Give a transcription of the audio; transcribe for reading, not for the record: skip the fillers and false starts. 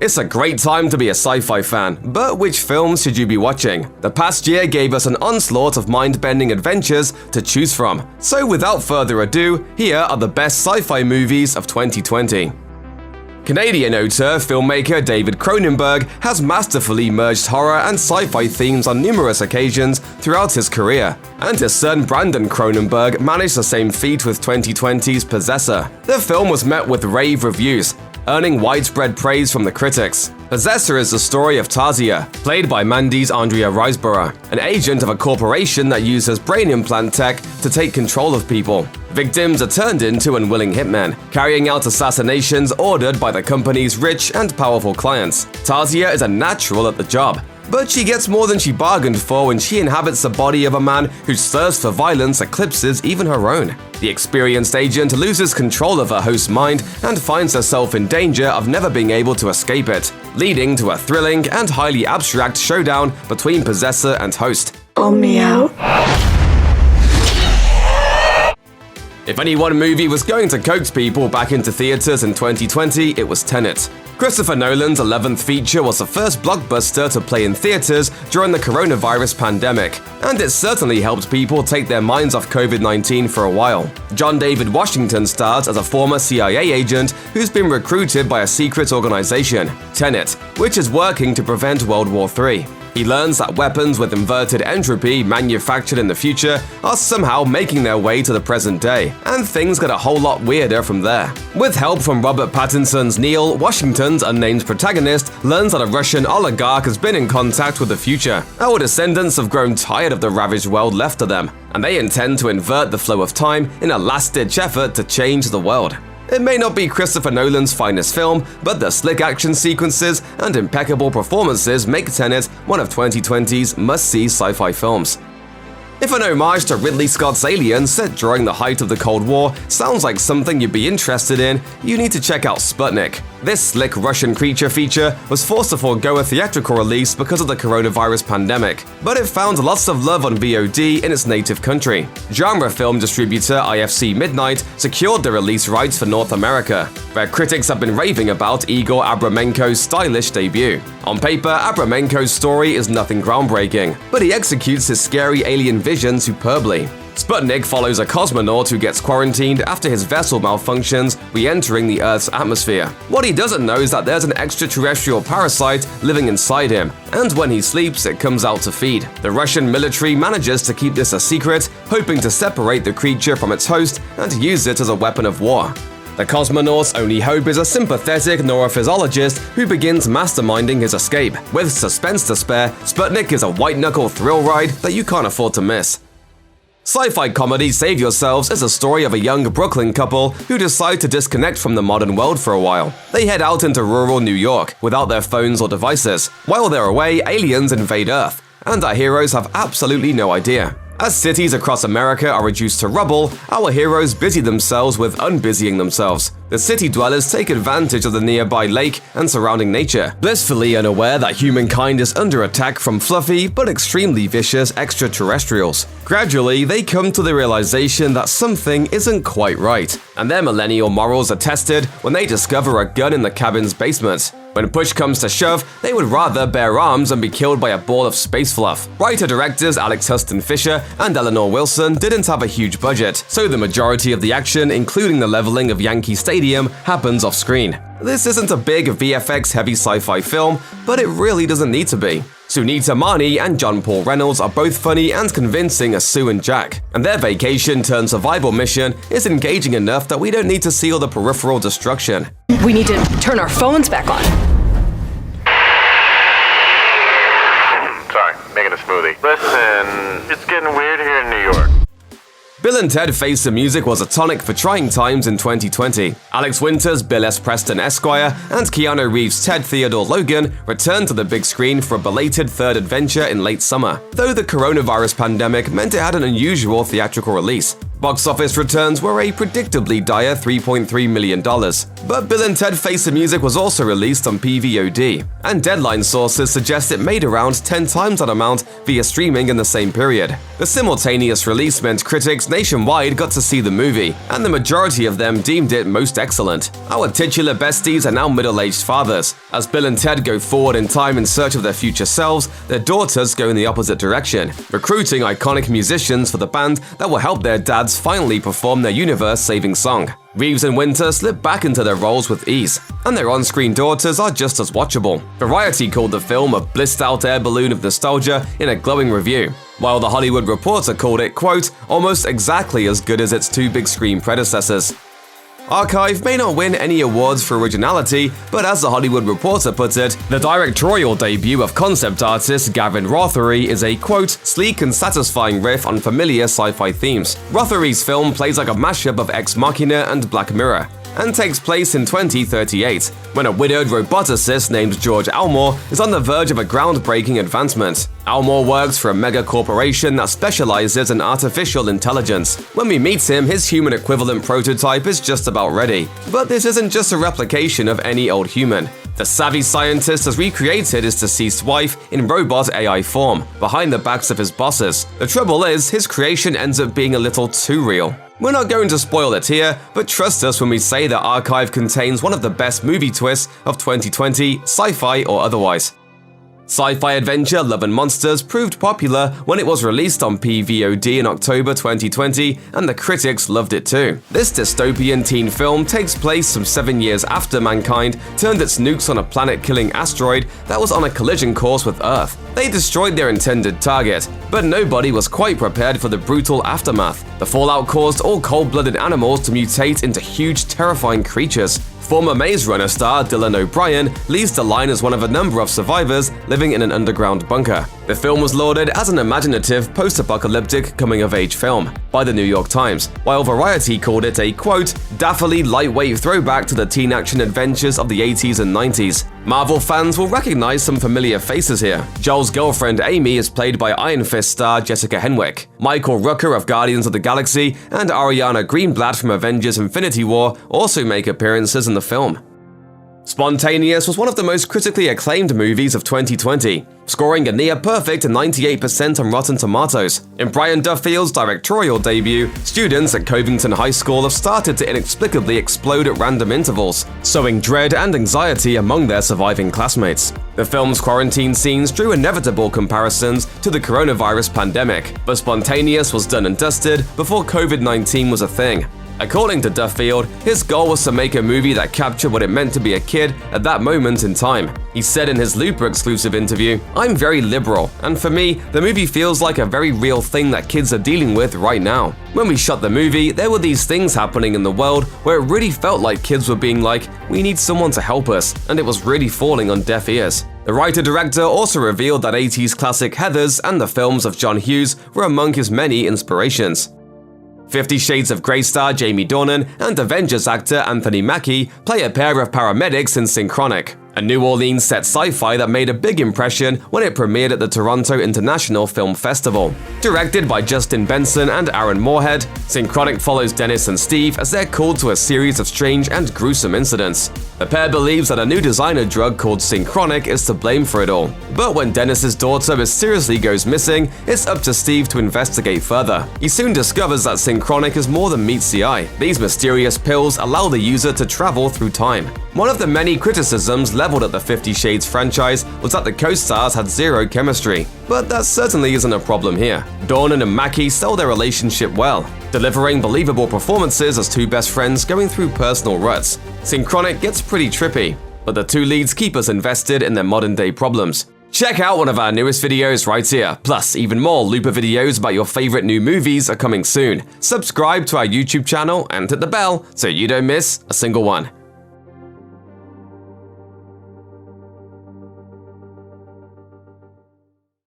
It's a great time to be a sci-fi fan, but which films should you be watching? The past year gave us an onslaught of mind-bending adventures to choose from. So without further ado, here are the best sci-fi movies of 2020. Canadian auteur filmmaker David Cronenberg has masterfully merged horror and sci-fi themes on numerous occasions throughout his career, and his son Brandon Cronenberg managed the same feat with 2020's Possessor. The film was met with rave reviews, earning widespread praise from the critics. Possessor is the story of Tasia, played by Mandy's Andrea Riseborough, an agent of a corporation that uses brain implant tech to take control of people. Victims are turned into unwilling hitmen, carrying out assassinations ordered by the company's rich and powerful clients. Tasia is a natural at the job, but she gets more than she bargained for when she inhabits the body of a man whose thirst for violence eclipses even her own. The experienced agent loses control of her host's mind and finds herself in danger of never being able to escape it, leading to a thrilling and highly abstract showdown between Possessor and host. Pull me out. If any one movie was going to coax people back into theaters in 2020, it was Tenet. Christopher Nolan's 11th feature was the first blockbuster to play in theaters during the coronavirus pandemic, and it certainly helped people take their minds off COVID-19 for a while. John David Washington stars as a former CIA agent who's been recruited by a secret organization, Tenet, which is working to prevent World War III. He learns that weapons with inverted entropy manufactured in the future are somehow making their way to the present day, and things get a whole lot weirder from there. With help from Robert Pattinson's Neil, Washington's unnamed protagonist learns that a Russian oligarch has been in contact with the future. Our descendants have grown tired of the ravaged world left to them, and they intend to invert the flow of time in a last-ditch effort to change the world. It may not be Christopher Nolan's finest film, but the slick action sequences and impeccable performances make Tenet one of 2020's must-see sci-fi films. If an homage to Ridley Scott's Alien set during the height of the Cold War sounds like something you'd be interested in, you need to check out Sputnik. This slick Russian creature feature was forced to forego a theatrical release because of the coronavirus pandemic, but it found lots of love on VOD in its native country. Genre film distributor IFC Midnight secured the release rights for North America, where critics have been raving about Igor Abramenko's stylish debut. On paper, Abramenko's story is nothing groundbreaking, but he executes his scary alien vision superbly. Sputnik follows a cosmonaut who gets quarantined after his vessel malfunctions, re-entering the Earth's atmosphere. What he doesn't know is that there's an extraterrestrial parasite living inside him, and when he sleeps, it comes out to feed. The Russian military manages to keep this a secret, hoping to separate the creature from its host and use it as a weapon of war. The cosmonaut's only hope is a sympathetic neurophysiologist who begins masterminding his escape. With suspense to spare, Sputnik is a white-knuckle thrill ride that you can't afford to miss. Sci-fi comedy Save Yourselves is a story of a young Brooklyn couple who decide to disconnect from the modern world for a while. They head out into rural New York without their phones or devices. While they're away, aliens invade Earth, and our heroes have absolutely no idea. As cities across America are reduced to rubble, our heroes busy themselves with unbusying themselves. The city dwellers take advantage of the nearby lake and surrounding nature, blissfully unaware that humankind is under attack from fluffy but extremely vicious extraterrestrials. Gradually, they come to the realization that something isn't quite right, and their millennial morals are tested when they discover a gun in the cabin's basement. When push comes to shove, they would rather bear arms and be killed by a ball of space fluff. Writer-directors Alex Huston Fisher and Eleanor Wilson didn't have a huge budget, so the majority of the action, including the leveling of Yankee Stadium, happens off-screen. This isn't a big VFX-heavy sci-fi film, but it really doesn't need to be. Sunita Mani and John Paul Reynolds are both funny and convincing as Sue and Jack, and their vacation-turned-survival mission is engaging enough that we don't need to see all the peripheral destruction. We need to turn our phones back on. Sorry, making a smoothie. Listen, it's getting weird here in New York. Bill and Ted Face the Music was a tonic for trying times in 2020. Alex Winter's Bill S. Preston Esquire and Keanu Reeves' Ted Theodore Logan returned to the big screen for a belated third adventure in late summer, though the coronavirus pandemic meant it had an unusual theatrical release. Box office returns were a predictably dire $3.3 million. But Bill and Ted Face the Music was also released on PVOD, and Deadline sources suggest it made around 10 times that amount via streaming in the same period. The simultaneous release meant critics nationwide got to see the movie, and the majority of them deemed it most excellent. Our titular besties are now middle-aged fathers. As Bill and Ted go forward in time in search of their future selves, their daughters go in the opposite direction, recruiting iconic musicians for the band that will help their dads finally perform their universe-saving song. Reeves and Winter slip back into their roles with ease, and their on-screen daughters are just as watchable. Variety called the film a blissed-out air balloon of nostalgia in a glowing review, while The Hollywood Reporter called it, quote, almost exactly as good as its two big-screen predecessors. Archive may not win any awards for originality, but as The Hollywood Reporter put it, the directorial debut of concept artist Gavin Rothery is a, quote, sleek and satisfying riff on familiar sci-fi themes. Rothery's film plays like a mashup of Ex Machina and Black Mirror, and takes place in 2038, when a widowed roboticist named George Almore is on the verge of a groundbreaking advancement. Almore works for a mega corporation that specializes in artificial intelligence. When we meet him, his human equivalent prototype is just about ready. But this isn't just a replication of any old human. The savvy scientist has recreated his deceased wife in robot AI form, behind the backs of his bosses. The trouble is, his creation ends up being a little too real. We're not going to spoil it here, but trust us when we say that Archive contains one of the best movie twists of 2020, sci-fi or otherwise. Sci-fi adventure Love and Monsters proved popular when it was released on PVOD in October 2020, and the critics loved it too. This dystopian teen film takes place some 7 years after mankind turned its nukes on a planet-killing asteroid that was on a collision course with Earth. They destroyed their intended target, but nobody was quite prepared for the brutal aftermath. The fallout caused all cold-blooded animals to mutate into huge, terrifying creatures. Former Maze Runner star Dylan O'Brien leads the line as one of a number of survivors living in an underground bunker. The film was lauded as an imaginative, post-apocalyptic coming-of-age film by the New York Times, while Variety called it a, quote, daffily lightweight throwback to the teen action adventures of the 80s and 90s. Marvel fans will recognize some familiar faces here. Joel's girlfriend Amy is played by Iron Fist star Jessica Henwick. Michael Rooker of Guardians of the Galaxy and Ariana Greenblatt from Avengers Infinity War also make appearances in the film. Spontaneous was one of the most critically acclaimed movies of 2020, scoring a near-perfect 98% on Rotten Tomatoes. In Brian Duffield's directorial debut, students at Covington High School have started to inexplicably explode at random intervals, sowing dread and anxiety among their surviving classmates. The film's quarantine scenes drew inevitable comparisons to the coronavirus pandemic, but Spontaneous was done and dusted before COVID-19 was a thing. According to Duffield, his goal was to make a movie that captured what it meant to be a kid at that moment in time. He said in his Looper exclusive interview, "I'm very liberal, and for me, the movie feels like a very real thing that kids are dealing with right now. When we shot the movie, there were these things happening in the world where it really felt like kids were being like, we need someone to help us, and it was really falling on deaf ears." The writer-director also revealed that 80s classic Heathers and the films of John Hughes were among his many inspirations. 50 Shades of Grey star Jamie Dornan and Avengers actor Anthony Mackie play a pair of paramedics in Synchronic, a New Orleans-set sci-fi that made a big impression when it premiered at the Toronto International Film Festival. Directed by Justin Benson and Aaron Moorhead, Synchronic follows Denis and Steve as they're called to a series of strange and gruesome incidents. The pair believes that a new designer drug called Synchronic is to blame for it all. But when Dennis's daughter mysteriously goes missing, it's up to Steve to investigate further. He soon discovers that Synchronic is more than meets the eye. These mysterious pills allow the user to travel through time. One of the many criticisms leveled at the 50 Shades franchise was that the co-stars had zero chemistry. But that certainly isn't a problem here. Dornan and Mackie sell their relationship well, delivering believable performances as two best friends going through personal ruts. Synchronic gets pretty trippy, but the two leads keep us invested in their modern-day problems. Check out one of our newest videos right here. Plus, even more Looper videos about your favorite new movies are coming soon. Subscribe to our YouTube channel and hit the bell so you don't miss a single one.